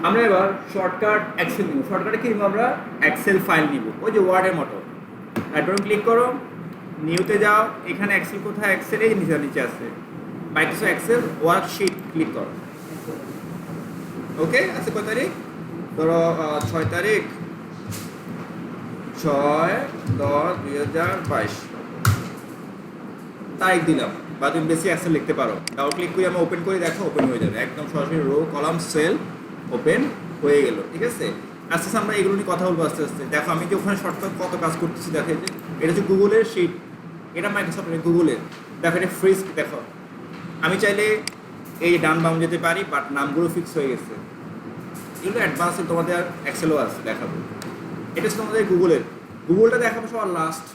আমরা এবার shortcut Excel নিব। শর্টকাটে কি নিব আমরা? এক্সেল ফাইল নিব, ওই যে ওয়ার্ডের মতো। রাইট বাটন ক্লিক করো, নিউতে যাও, এখানে এক্সেল কোথায়? এক্সেল এই নিচে নিচে আছে, মাইক্রোসফট এক্সেল ওয়ার্কশিট ক্লিক করো। ওকে, আজকে কয় তারিখ? ধরো 6 তারিখ, 6/10/2022 তারিখ দিলাম। বা তুমি বেশি এক্সেল লিখতে পারো। ডাবল ক্লিক করে আমি ওপেন করে দেখো, ওপেন হয়ে যাবে একদম সরাসরি রো কলাম সেল ওপেন হয়ে গেল। ঠিক আছে, আস্তে আস্তে আমরা এগুলো নিয়ে কথা বলবো আস্তে আস্তে। দেখো আমি যে ওখানে শর্টকাট কত কাজ করতেছি, দেখো যে এটা হচ্ছে গুগলের শিট, এটা মাইক্রোসফটের গুগলের। দেখো এটা ফ্রিজ, দেখো আমি চাইলে এই ডান বাম যেতে পারি, বাট নামগুলো ফিক্স হয়ে গেছে। এগুলো অ্যাডভান্সে তোমাদের এক্সেলও আছে, দেখাবো। এটা হচ্ছে তোমাদের গুগলের, গুগলটা দেখাবো সবার লাস্ট।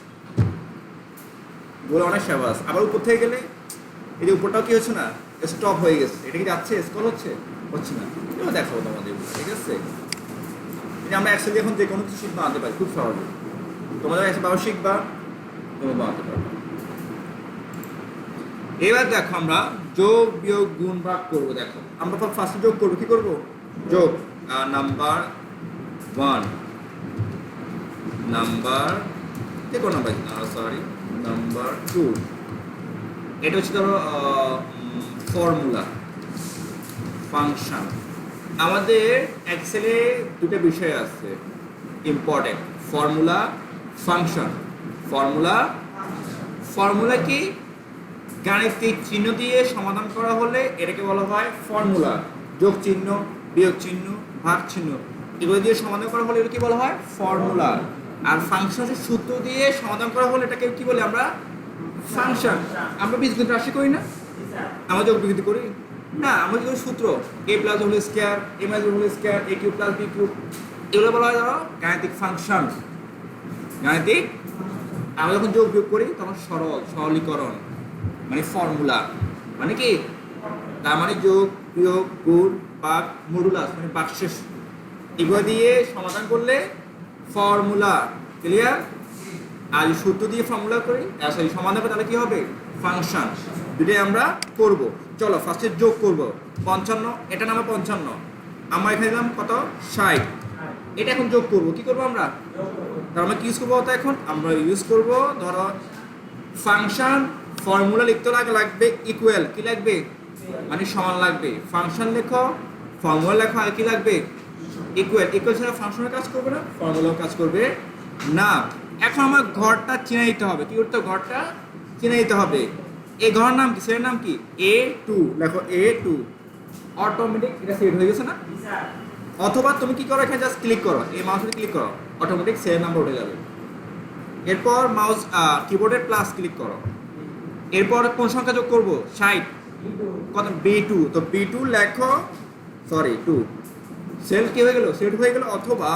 গুগল অনেক সেবা আছে। আবার উপর থেকে গেলে এই যে উপরটাও কি হচ্ছে না, স্টপ হয়ে গেছে। এটা কি যাচ্ছে? স্ক্রল হচ্ছে না। এটাও দেখাবো তোমাদের, ঠিক আছে। এই যে আমরা অ্যাকচুয়ালি এখন যে কোনো কিছু শিট বানাতে পারি খুব সহজে। তোমাদের একসাথে বাবা শিখবা, তুমি বানাতে পারবে। এবার দেখো আমরা যোগ বিয়োগ গুণ ভাগ করবো। দেখো আমরা ফার্স্টে যোগ করবো, কি করবো? যোগ নাম্বার 1, নাম্বার যে কোনো নাম্বার, সরি নাম্বার 2। এটা হচ্ছে ধরো ফর্মুলা ফাংশন। আমাদের এক্সেলে দুটো বিষয় আছে ইম্পর্টেন্ট, ফর্মুলা ফাংশন। ফর্মুলা কি? গাণিতিক চিহ্ন দিয়ে সমাধান করা হলে এটাকে বলা হয় ফর্মুলা। যোগ চিহ্ন, বিয়োগ চিহ্ন, ভাগ চিহ্ন, এগুলো দিয়ে সমাধান করা হলে এটা কি বলা হয়? ফর্মুলা। আর ফাংশন হচ্ছে সূত্র দিয়ে সমাধান করা হলে এটাকে কি বলি আমরা? ফাংশন। আমরা বীজগণিত রাশি করি না, আমরা যোগ বিয়োগ করি না, আমরা কি করি? সূত্র a plus whole square, a minus whole square, a cube plus b cube, এগুলো বলা হয় ধরো গাণিতিক ফাংশন। গাণিতিক আমরা যখন যোগ বিয়োগ করি তখন সরলীকরণ, মানে ফর্মুলা। মানে কি? তার মানে যোগ বিয়োগ গুণ ভাগ মডুলাস মানে ভাগশেষ, এগুলো দিয়ে সমাধান করলে ফর্মুলা। ক্লিয়ার? আর সূত্র দিয়ে ফর্মুলা করি, সরি সমাধান করে, তাহলে কি হবে? ফাংশন। দুটোই আমরা করব। চলো ফার্স্টে যোগ করব। 55, এটা নামে 55, আমরা এখানে দিলাম কত? 60। এটা এখন যোগ করব, কি করব আমরা? তার আমরা কি ইউজ করবো? এখন আমরা ইউজ করব ধরো ফাংশন। ফর্মুলা লিখতে লাগবে ইকুয়াল, কি লাগবে? মানে সমান লাগবে। ফাংশন লেখো, ফর্মুলা লেখো, আর কি লাগবে? ইকুয়াল। ইকুয়াল ছাড়া ফাংশনের কাজ করবে না, ফর্মুলাও কাজ করবে না। এখন আমার ঘরটা চিনে নিতে হবে। কি করতে হবে? ঘরটা চিনে নিতে হবে। এই ঘরের নাম কি? সেটার নাম কি? A2 লেখো, A2। অটোমেটিক এটা সেট হয়ে গেছে না? অথবা তুমি কি করো, এখানে জাস্ট ক্লিক করো, এই মাউসে ক্লিক করো, অটোমেটিক সেভ নাম্বার উঠে যাবে। এরপর মাউস কিবোর্ডের প্লাস ক্লিক করো। এরপর কোন সংখ্যা যোগ করব? 60। কত? B2। তো B2 লেখো, সরি 2। সেল কি হয়ে গেল? সেট হয়ে গেল। অথবা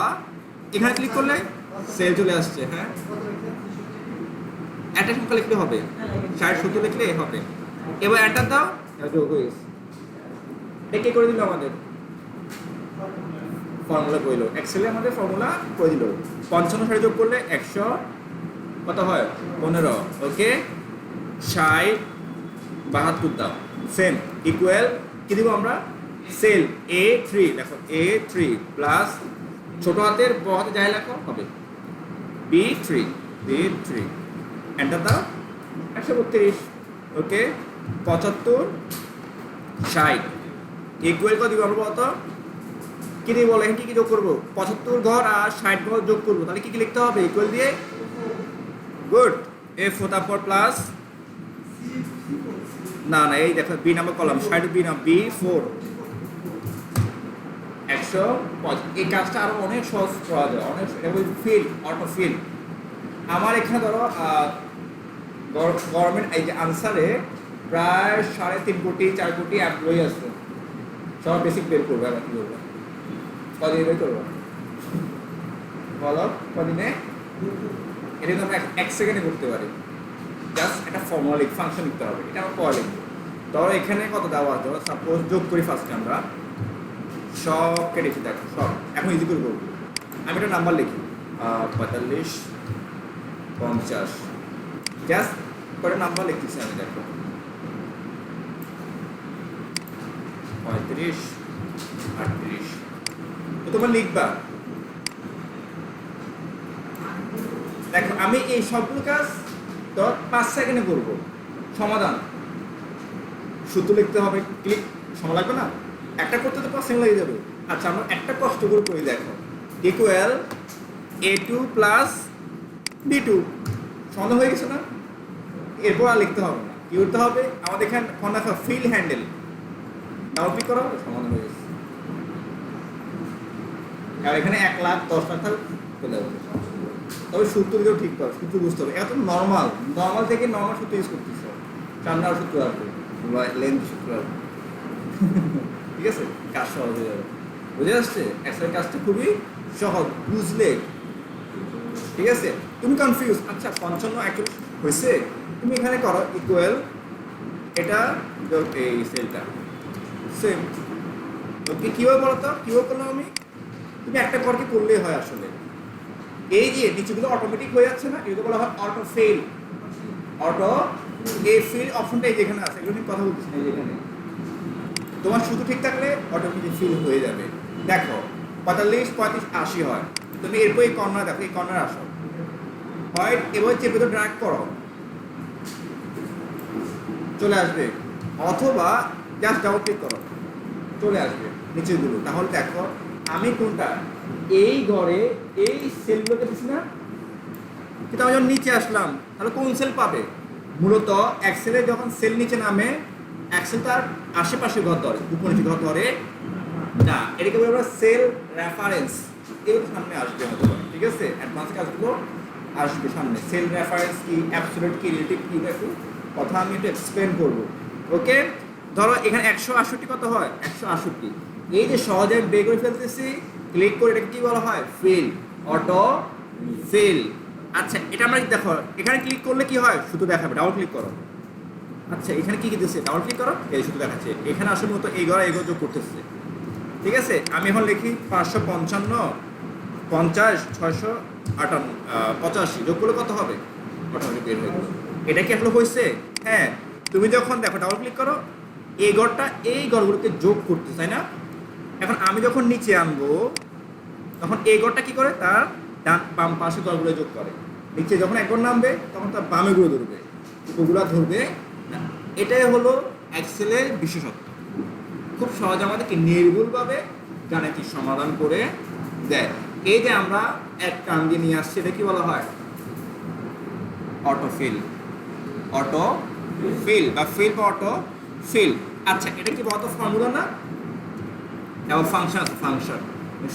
এখানে ক্লিক করলে সেল চলে আসছে। হ্যাঁ, একটা সংখ্যা লিখলে হবে, 60 70 লিখলে হবে। এবার এন্টার দাও, যোগ হয়ে গেছে। এটা কে করে দিল? আমাদের ফর্মুলা কইলো, এক্সেলে আমাদের ফর্মুলা করে দিল। 55 সাথে যোগ করলে 100 কত হয়? 15। ওকে, 60 72 দাও, সেম ইকুয়াল কি দিব আমরা? সেল A3 দেখো, A3 প্লাস ছোট হাতের বড় হাতে যাই লেখো হবে B3। এন্টার দাও, 132। ওকে, 75 60 ইকুয়াল কত দিব আমরা? বলতো কি দিয়ে বলো, কি কি যোগ করবো? 75 ঘর আর 60 ঘর যোগ করবো, তাহলে কি কি লিখতে হবে? ইকুয়াল দিয়ে। গুড। F4 তারপর প্লাস, না এই দেখো বি নাম্বার কলাম, 60 বি নাম B4 105। এই কাজটা আরো অনেক সহজ করা যায়, অনেক ফিল, অটো ফিল। আমার এখানে ধরো গভর্নমেন্ট এই যে আনসারে প্রায় 3.5 কোটি 4 কোটি এমপ্লয়ি আছে, সব বেসিক বের করবে। আমরা কি করবো? কদিনে বের করবো বলো? কদিনে? এটা তো আমরা 1 সেকেন্ডে করতে পারি। জাস্ট একটা ফর্মুলা ফাংশন লিখতে হবে, এটা আমরা পরে লিখবো। ধরো এখানে কত দেওয়া আছে? সাপোজ যোগ করি, ফার্স্টে আমরা সব কেটেছি, দেখো সব। এখন ইজি করে করবো, আমি একটা নাম্বার লিখি 45 50। জাস্ট কটা নাম্বার লিখতেছি আমি, দেখো 35 38 তোমার লিখবা। দেখো আমি এই সবগুলো কাজ তো 5 সেকেন্ডে করব। সমাধান সূত্র লিখতে হবে, ক্লিক, সময় লাগবে না, একটা করতে তো 5 সেকেন্ড লেগে যাবে। আচ্ছা আমরা একটা কষ্ট করে করি, দেখো ইকুয়াল a2 প্লাস b2, সমাধান হয়ে গেছে না? এরপর আর লিখতে হবে না, কি করতে হবে, আমাদের এখানে দেখো ফিল হ্যান্ডেল, ডাবল ক্লিক করো, সমাধান হয়ে গেছে। আর এখানে 1,10,00,000 থাকবে চলে যাবে। তবে সূত্র দিকেও ঠিক পাবে, সূত্র বুঝতে হবে। এত নর্মাল থেকে নর্মাল সূত্র ইউজ করতেছ, চান্নার সূত্র আসবে, লেন্থ সূত্র আসবে। ঠিক আছে, কাজ সহজ হয়ে যাবে। বুঝে আসছে? এক্সেলের কাজটা খুবই সহজ, বুঝলে। ঠিক আছে, তুমি কনফিউজ, আচ্ছা 55 অ্যাকচুয়ালি হয়েছে, তুমি এখানে করো ইকুয়াল এটা এই সেলটা সেম। ওকে, কীভাবে বলো তো, কীভাবে করলাম আমি? তুমি একটা করকে করলেই হয় আসলে। এই যে নিচেগুলো অটোমেটিক হয়ে যাচ্ছে না, এগুলো বলা হয় অটো ফেল। অটো এই ফিল অপশনটা এই যেখানে আছে, এগুলো নিয়ে কথা বলতেছি না, এই যেখানে তোমার শুধু ঠিক থাকলে অটোমেটিক ফিল হয়ে যাবে। দেখো 45, 35, 80 হয়, তুমি এরপর এই কর্নার দেখো, এই কর্নার আসো, হয় এবার চেপে তো ড্র্যাগ করো, চলে আসবে, অথবা জাস্ট ডাবল ক্লিক করো, চলে আসবে নিচেগুলো। তাহলে দেখো আমি কোনটা, এই ঘরে এই সেলগুলোকে দিচ্ছি না, কিন্তু আমি যখন নিচে আসলাম তাহলে কোন সেল পাবে? মূলত এক্সেলে যখন সেল নিচে নামে, এক্সেল তার আশেপাশে ঘর ধরে, উপরে ঘর ধরে না, এটাকে বলে আমরা সেল রেফারেন্স। এগুলো সামনে আসবে হয়তো, ঠিক আছে, অ্যাডভান্স কাজগুলো আসবে সামনে। সেল রেফারেন্স কি, অ্যাবসলিউট কি, রিলেটিভ কি, একটু কথা আমি একটু এক্সপ্লেন করবো। ওকে, ধরো এখানে 168 কত হয়? 168। এই যে সহজে আমি বের করে ফেলতেছি, ক্লিক করে এটাকে কি বলা হয়? Fill, auto fill. আচ্ছা এটা আমরা দেখো, এখানে ক্লিক করলে কি হয়? শুধু দেখাবে, ডাবল ক্লিক করো। আচ্ছা এখানে কি দিতেছে? ডাবল ক্লিক করো, এই শুধু দেখাচ্ছে। এখানে আসলে মতো এই ঘরে এগো যোগ করতেছে। ঠিক আছে, আমি এখন লিখি 555, 50, 685 যোগ করলে কত হবে? অটোমেটিক বের হয়ে গেল। এটা কি আসলে হয়েছে? হ্যাঁ, তুমি যখন দেখো ডাবল ক্লিক করো, এই ঘরটা এই ঘরগুলোকে যোগ করতে, তাই না? এখন আমি যখন নিচে আনবো, তখন এই ঘরটা কি করে? তার ডান বাম পাশে ঘরগুলো যোগ করে। নিচে যখন এক ঘর নামবে তখন তার বামে গুলো ধরবে, উপগুলো ধরবে না। এটাই হলো এক্সেলের বিশেষত্ব। খুব সহজে আমাদেরকে নির্ভুলভাবে গাণিতিক সমাধান করে দেয়। এই যে আমরা এক কান দিয়ে নিয়ে আসছি, এটা কি বলা হয়? অটো ফিল, অটো ফিল বা ফিল বা অটো ফিল। আচ্ছা এটা কি বলতো ফর্মুলা না? এবং ফাংশন আছে, ফাংশন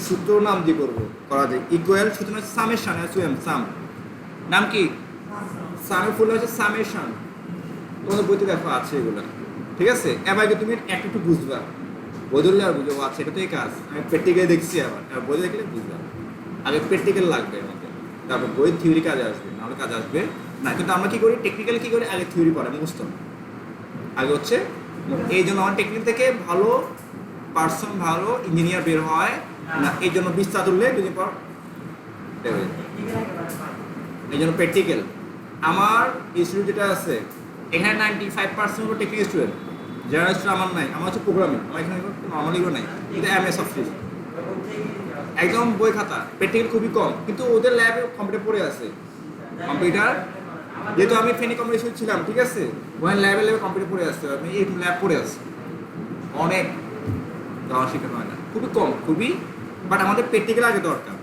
সূত্র নাম দিয়ে করবো, করা যায়। ইকুয়াল সূত্র হচ্ছে সামেশন, সাম, নাম কি? সামের ফুল হচ্ছে সামেশন। তোমাদের বইতে দেখো আছে এগুলো, ঠিক আছে। এবার তুমি একটু বুঝবা, বই ধরলে আর বুঝবো, আচ্ছা এটা তো এই কাজ, আমি প্র্যাকটিক্যাল দেখছি। আবার বই দেখলে বুঝবা, আগে প্র্যাকটিক্যাল লাগবে আমাদের, তারপর বই থিওরি কাজে আসবে, নাহলে কাজ আসবে না। কিন্তু আমরা কি করি, টেকনিক্যালি কি করি, আগে থিওরি পড়ে মুখস্থ আগে হচ্ছে। এই জন্য আমার টেকনিক থেকে ভালো পার্সন, ভালো ইঞ্জিনিয়ার বের হয় না। এই জন্য বিস্তার তুললে দুদিন পর এই জন্য প্র্যাকটিক্যাল। আমার স্টুডেন্ট যেটা আছে এখানে 95% হলো টেকনিক্যাল স্টুডেন্ট, যারা স্টুডেন্ট আমার নাই। আমার হচ্ছে প্রোগ্রামিং, আমার এখানে নর্মালিও নাই, কিন্তু MS অফিস একদম বই খাতা, প্র্যাকটিক্যাল খুবই কম। কিন্তু ওদের ল্যাবে কম্পিউটার পড়ে আছে, কম্পিউটার, যেহেতু আমি ফেনি কম্পিটিশন ছিলাম, ঠিক আছে, ওখানে ল্যাবে কম্পিউটার পড়ে আসছে, আমি এই ল্যাব পড়ে আসছি, অনেক যাওয়া শেখানো হয় না, খুবই কম, খুবই। বাট আমাদের প্র্যাকটিক্যাল আগে দরকার,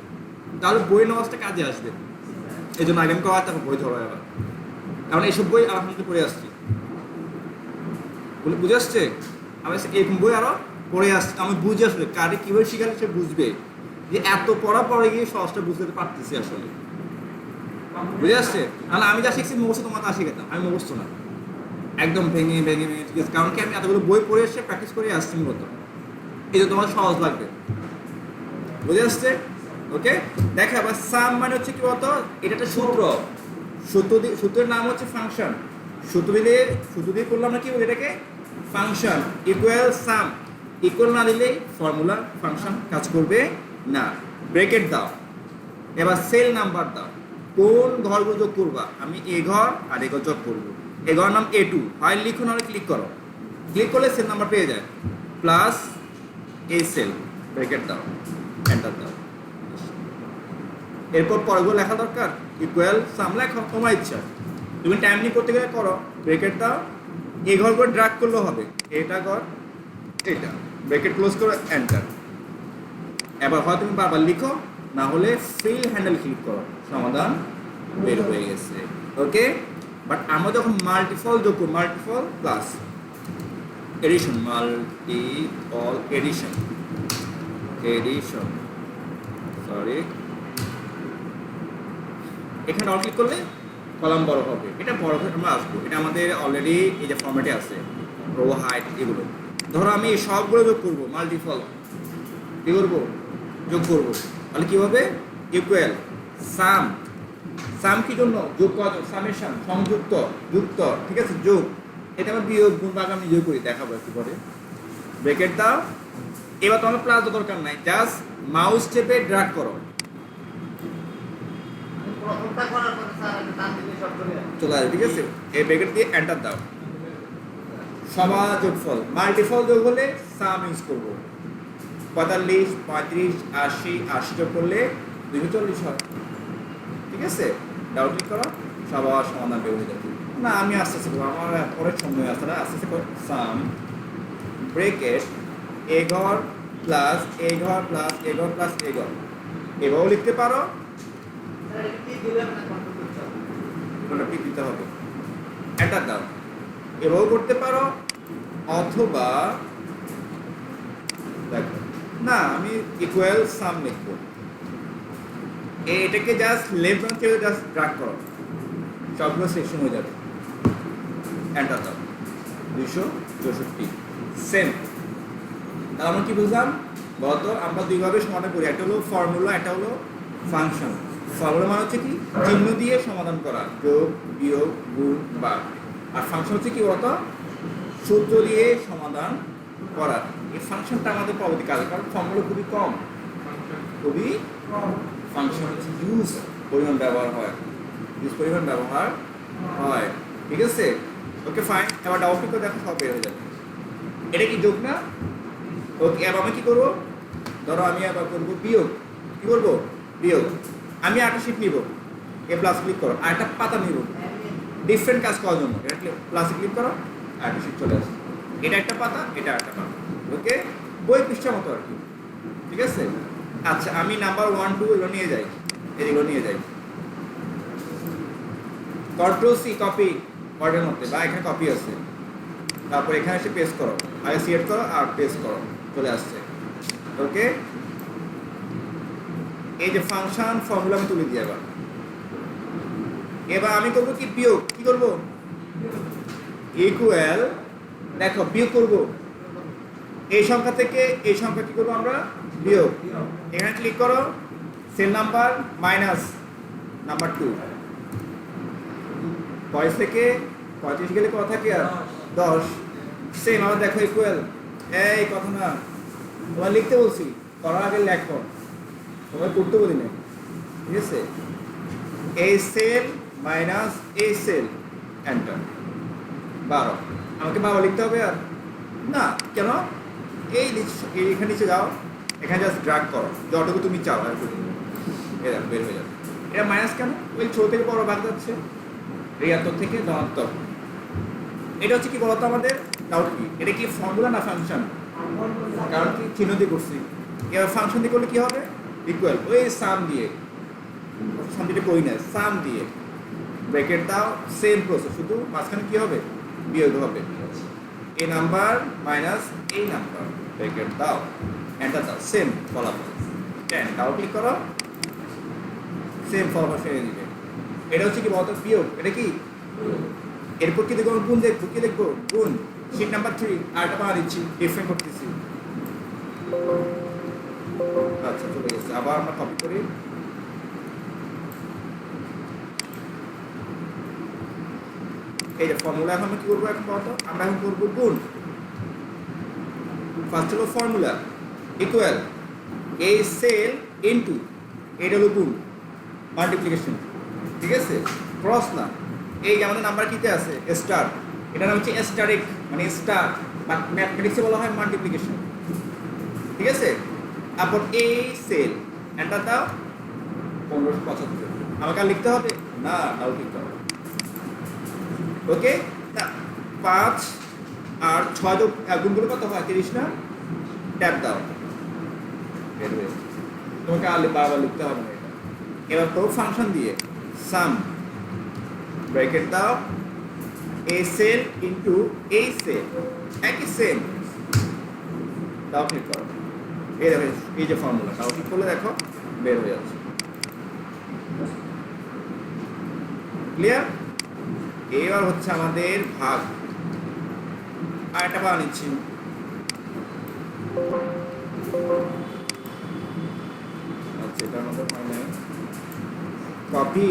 তাহলে বই নওয়াজটা কাজে আসবে। এই জন্য আগে আমি করা, তারপর বই ধরো এবার, কারণ এইসব বই আলহামদুলিল্লাহ পড়ে আসছি, বলে বুঝে আসছে। আমি এরকম বই আরও পড়ে আসছি, আমি বুঝে আসলে কারে কীভাবে শিখালে সে বুঝবে যে এত পড়া পরে গিয়ে সহজটা বুঝতে পারতেছি আসলে, বুঝে আসছে। নাহলে আমি যা শিখছি মুখস্থ, তোমার তা শিখাতাম, আমি মুখস্থ না, একদম ভেঙে ভেঙে ভেঙে, ঠিক আছে। কারণ কি আমি এতগুলো বই পড়ে এসে প্র্যাকটিস করে আসছি মূলত, এই জন্য তোমার সহজ লাগবে, বুঝে আসছে। ওকে, দেখো আবার সাম মানে হচ্ছে কি বলতো, এটা একটা সূত্র, সূত্রের নাম হচ্ছে ফাংশন। সূত্র দিয়ে করলাম না কি বলি এটাকে? ফাংশন। ইকুয়াল সাম, ইকুয়াল না দিলেই ফর্মুলা ফাংশন কাজ করবে না। ব্রেকেট দাও, এবার সেল নাম্বার দাও, কোন ঘরগুলো যোগ করবা? আমি এ ঘর আর এ ঘর যোগ করবো। এ ঘর নাম A2, হয় লিখো নাহলে ক্লিক করো, ক্লিক করলে সেল নাম্বার পেয়ে যায়, প্লাস এই সেল, ব্রেকেট দাও, এন্টার দাও। এরপর পরেগুলো লেখা দরকার, ইকুয়াল সাম লেখো তোমার ইচ্ছা, তুমি টাইম নিয়ে করতে গেলে করো, ব্রেকেট দাও, এই ঘর করে ড্রাগ করলেও হবে, এটা ঘর এটা, ব্রেকেট ক্লোজ করো, এন্টার। এবার হয় তুমি বারবার লিখো, না হলে ফিল হ্যান্ডেল ক্লিক করো, সমাধান বের হয়ে গেছে। ওকে, বাট আমরা যখন মাল্টিপল যোগ করব, multiple plus addition, multiple addition, addition sorry, এখানে ডবল ক্লিক করলে কলাম বড় হবে, এটা বড় করে আমরা আসবো, এটা আমাদের অলরেডি এই যে ফরম্যাটে আছে, রো হাইট এগুলো। ধরো আমি সবগুলো যোগ করবো, মাল্টিপল কি করবো, যোগ করবো, তাহলে কি হবে, ইকুয়াল সাম, সাম কি জন্য, যোগ করা, সামেশন সংযুক্ত, যুক্ত, ঠিক আছে, যোগ, এটা আমার বিয়োগ গুণ ভাগ আমি যোগ করি, দেখাবো একটু পরে। ব্রেকেট দাও, এবার তোমার প্লাস দরকার নাই, জাস্ট মাউস চেপে ড্র্যাগ করো, চলে আসবে, ঠিক আছে, এই ব্রেকেট দিয়ে এন্টার দাও। সবার যোগফল, মাল্টিপল যোগ হলে সাম ইউজ করবো, 45, 35, 80, 80 যোগ করলে 240 হয়, ঠিক আছে, ডাবল ক্লিক করো, সবার সমাধান বের হয়ে যাবে। না আমি আস্তে আস্তে করবো, আমার অনেক সময় আছে না, আস্তে আস্তে করো, সাম ব্রেকেট এ ঘর প্লাস এ ঘর প্লাস এ ঘর প্লাস এ ঘর, এভাবেও লিখতে পারো, দিতে হবে, এন্টার দাও, এভাবেও করতে পারো, অথবা দেখো না আমি ইকুয়াল সাম লিখবো, এটাকে জাস্ট লেফট থেকে জাস্ট ড্র্যাগ করো, সবগুলো সেকশন হয়ে যাবে, এন্টার দাও, 264 সেম। তাহলে আমরা কি বুঝলাম বলতো, আমরা দুইভাবে সমাধান করি, একটা হলো ফর্মুলা, একটা হলো ফাংশন। ফর্মুলা মানে হচ্ছে কি, চিহ্ন দিয়ে সমাধান করা, যোগ বিয়োগ গুণ ভাগ, আর ফাংশন হচ্ছে কি বলতো, সূত্র দিয়ে সমাধান করা। এই ফাংশনটা আমাদের পরবর্তী কাজে, কারণ ফর্মুলা খুবই কম, খুবই ফাংশন হচ্ছে ইউজ পরিমাণ ব্যবহার হয়, ইউজ পরিমাণ ব্যবহার হয়, ঠিক আছে। ওকে ফাইন, এবার ডাবল ক্লিক করে দেখো সব বের হয়ে যাবে, এটা কি যোগ না, ওকে। এবার আমি কি করবো, ধরো আমি আবার করবো বিয়োগ, কি করবো, বিয়োগ, আমি একটা শিট নিব, এ প্লাস ক্লিক করো, আর একটা পাতা নিব ডিফারেন্ট কাজ করার জন্য, এটা প্লাসে ক্লিক করো, আর একটা শিট চলে আসে, এটা একটা পাতা, এটা একটা পাতা, ওকে, বই পৃষ্ঠার মতো আর কি, ঠিক আছে। আচ্ছা আমি নাম্বার 1, 2 এগুলো নিয়ে যাই, এগুলো নিয়ে যাই, কন্ট্রোল সি কপি অর্ডার মধ্যে, বা এখানে কপি আছে, তারপর এখানে এসে পেস্ট করো, আগে সিলেক্ট করো আর পেস্ট করো, চলে আসছে, ওকে। এই যে ফাংশন ফর্মুলা আমি তুলে দিই, এবার আমি করবো কি, বিয়োগ, কি করবো, ইকুয়াল, দেখো বিয়োগ করবো, এই সংখ্যা থেকে এই সংখ্যা কি করবো আমরা, বিয়োগ, এখানে ক্লিক করো, সেল নাম্বার মাইনাস নাম্বার 2, 5 থেকে 35 গেলে কত থাকে আর 10, সেম আবার দেখো ইকুয়াল, এই কথা না, তোমার লিখতে বলছি, করার আগে লেখো, তোমার করতে বলি না, ঠিক আছে, এই সেল মাইনাস এই সেল, এন্টার, 12, আমাকে 12 লিখতে হবে আর না, কেন, এই এখানে নিচে যাও, এখানে জাস্ট ড্র্যাগ করো, যতটুকু তুমি চাও আর এরা বের হয়ে যাবে, এটা মাইনাস কেন, ওই ছোট থেকে বড় ভাগ যাচ্ছে, ঋণাত্মক থেকে ধনাত্মক, এটা হচ্ছে কি বলতো আমাদের ডাউট কি, এটা কি ফর্মুলা না ফাংশন, কারণ কি চিহ্ন দিয়ে করছি, এবার ফাংশন দিয়ে করলে কি হবে, ইকুয়াল, ওই সাম দিয়ে, সাম দিয়ে করি না, সাম দিয়ে ব্রেকেট দাও, সেম প্রসেস, শুধু মাঝখানে কি হবে, বিয়োগ হবে, এই নাম্বার মাইনাস এই নাম্বার, ব্রেকেট দাও, এন্টার দাও, সেম ফলাফল, 10, ডাবল ক্লিক করো, সেম ফলাফল ফেলে দিবে, এটা হচ্ছে কি বলতো বিয়োগ, এটা কি, এরপর কি দেখবো, গুণ দেখবো, কি দেখবো, গুণ, শিট নাম্বার 3, আরেকটা পাওয়া দিচ্ছি, ডিফারেন্ট করতেছি, আচ্ছা চলে গেছে, আবার আমরা কপি করি, এই যে ফর্মুলা, এখন আমি কি করবো, এখন বলতো আমরা এখন করবো গুণ, ফার্স্ট হলো ফর্মুলা, ইকুয়াল, এই সেল ইনটু, এটা হলো গুণ, মাল্টিপ্লিকেশন, ঠিক আছে, ক্রস না, এই যে আমাদের নাম্বার কিতে আছে স্টার, এটা নাম হচ্ছে স্টারিক, মানে স্টার, বা ম্যাথমেটিক্সে বলা হয় মাল্টিপ্লিকেশন, ঠিক আছে। তারপর এই সেল এন্টার দাও 1575 আমাকে আর লিখতে হবে না, তাও লিখতে হবে। ওকে, না 5 আর 6 যোগ গুণ করে কত হয় 30 না, ট্যাব দাও, তোমাকে আর বারবার লিখতে হবে না এটা। এবার তো ফাংশন দিয়ে সাম ব্র্যাকেট দাও এ সেল ইনটু এই সেল, একই সেল, তাও ক্লিক করো, এই দেখো এই যে ফর্মুলা, তাও ক্লিক করলে দেখো বের হয়ে যাচ্ছে। ক্লিয়ার? এবার হচ্ছে আমাদের ভাগ, আর একটা ভাগ নিচ্ছি, আচ্ছা এটা আমাদের মানে কপি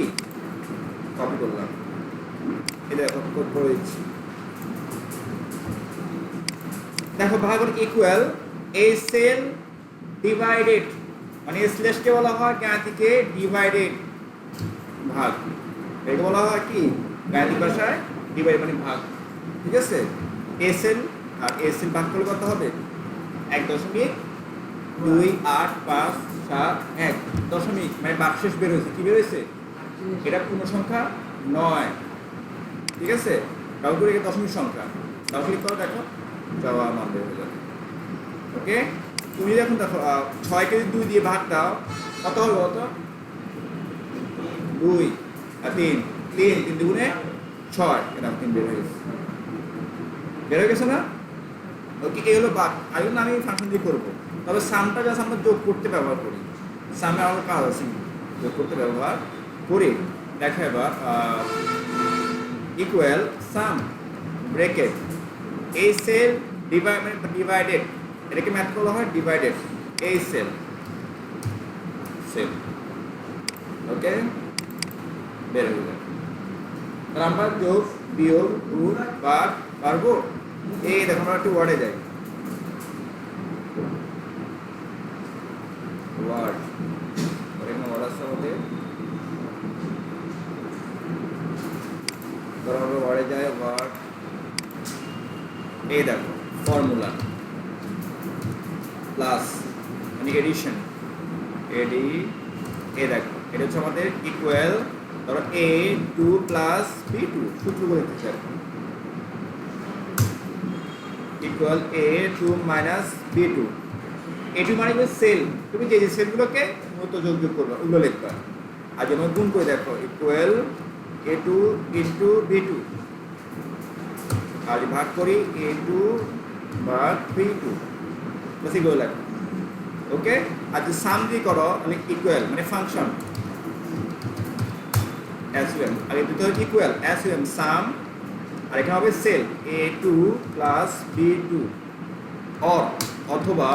করলাম, এটা এখন করে দিচ্ছি। দেখো ভাগ ইকুয়াল এ সেল ডিভাইডেড, মানে স্ল্যাশকে বলা হয় গাণিতিকে ডিভাইডেড ভাগ, এটাকে বলা হয় কি গাণিতিক ভাষায় ডিভাইড মানে ভাগ, ঠিক আছে? এ সেল আর এ সেল ভাগ করলে কত হবে 1.28571 দশমিক, মানে ভাগশেষ বের হয়েছে, কি বের হয়েছে? এটা পূর্ণ সংখ্যা 9, ঠিক আছে? তাও করে দশমিক সংখ্যা, তাও ক্লিক করো, দেখো যাওয়া মান বের হয়ে যাবে। ওকে, তুমি দেখুন দেখো 6কে যদি 2 দিয়ে ভাগ দাও কত হবে? কত? 2 আর 3 দুগুণে 6, এটা 3 বের হয়ে গেছে, বের হয়ে গেছে না? ওকে, এই হলো ভাগ। আর জন্য আমি ফাংশন দিয়ে করবো, তবে সামটা জাস্ট আমরা যোগ করতে ব্যবহার করি, সামনে আমার কাজ আছে যোগ করতে ব্যবহার করি। দেখো এবার ইকুয়াল সাম ব্র্যাকেট এই সেল ডিভাইডেড, এটাকে ম্যাথ করা হয় ডিভাইডেড এই সেল, ওকে, বের হয়ে যাবে। তাহলে আমরা যোগ বিয়োগ গুণ ভাগ পারবো। এই দেখো আমরা একটু ওয়ার্ডে যাই, ওয়ার্ড এখানে ওয়ার্ড আসছে আমাদের, ধরো আমরা ওয়ার্ডে যাই, ওয়ার্ড, এই দেখো ফর্মুলা প্লাস মানে এডিশন, এই দেখো এটা হচ্ছে আমাদের ইকুয়াল, ধরো A2 প্লাস B2, সূত্র বলে দিচ্ছি equal A2 minus B2, A2 মানে সেল, তুমি যে সেলগুলোকে মূলত যোগ করবে ওগুলো লিখবা, আর যেমন গুণ করে দেখো ইকুয়াল A2 ইন্টু B2, আর ভাগ করি A2 ভাগ B2, বাস এগুলো লাগবে। ওকে, আর যদি সাম দিয়ে করো মানে ইকুয়াল মানে ফাংশন SUM, আর এই দুটো হচ্ছে ইকুয়াল SUM সাম, আর এখানে হবে সেল A2 প্লাস B2, অথবা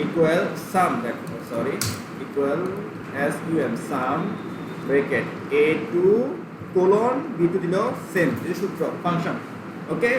ইকুয়াল সাম, দেখো সরি ইকুয়াল SUM সাম ব্র্যাকেট A2 কোলন B2 দিল সেম, এই সূত্র ফাংশন। ওকে,